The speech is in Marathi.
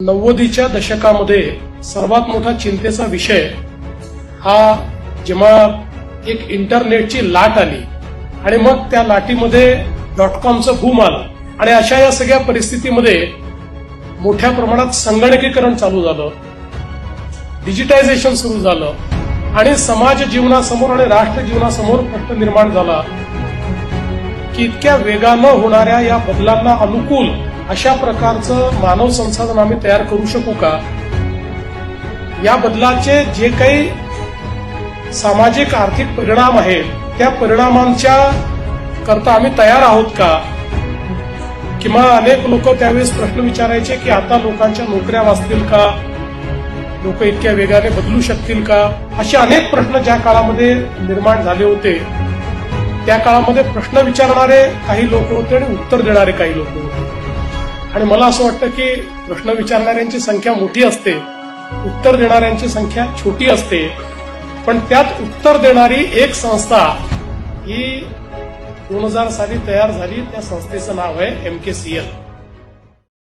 90च्या दशकामध्ये सर्वात मोठा चिंतेचा विषय हा जेव्हा एक इंटरनेटची लाट आली आणि मग त्या लाटीमध्ये .कॉमचं बूम आलं आणि अशा या सगळ्या परिस्थितीमध्ये मोठ्या प्रमाणात संगणकीकरण चालू झालं, डिजिटायझेशन सुरू झालं आणि समाज जीवनासमोर आणि राष्ट्र जीवनासमोर प्रश्न निर्माण झाला की इतक्या वेगानं होणाऱ्या या बदलांना अनुकूल अशा प्रकारचं मानव संसाधन आम्ही तयार करू शकू का? या बदलाचे जे काही सामाजिक आर्थिक परिणाम आहेत त्या परिणामांच्या करता आम्ही तयार आहोत का? किंवा अनेक लोक त्यावेळेस प्रश्न विचारायचे की आता लोकांच्या नोकऱ्या वाचतील का, लोक इतक्या वेगाने बदलू शकतील का? असे अनेक प्रश्न ज्या काळामध्ये निर्माण झाले होते त्या काळामध्ये प्रश्न विचारणारे काही लोक होते आणि उत्तर देणारे काही लोक होते. आणि मला असं वाटतं की प्रश्न विचारणाऱ्यांची संख्या मोठी असते, उत्तर देणाऱ्यांची संख्या छोटी असते. पण त्यात उत्तर देणारी एक संस्था ही 2000 साली तयार झाली. त्या संस्थेचं नाव आहे MKCL.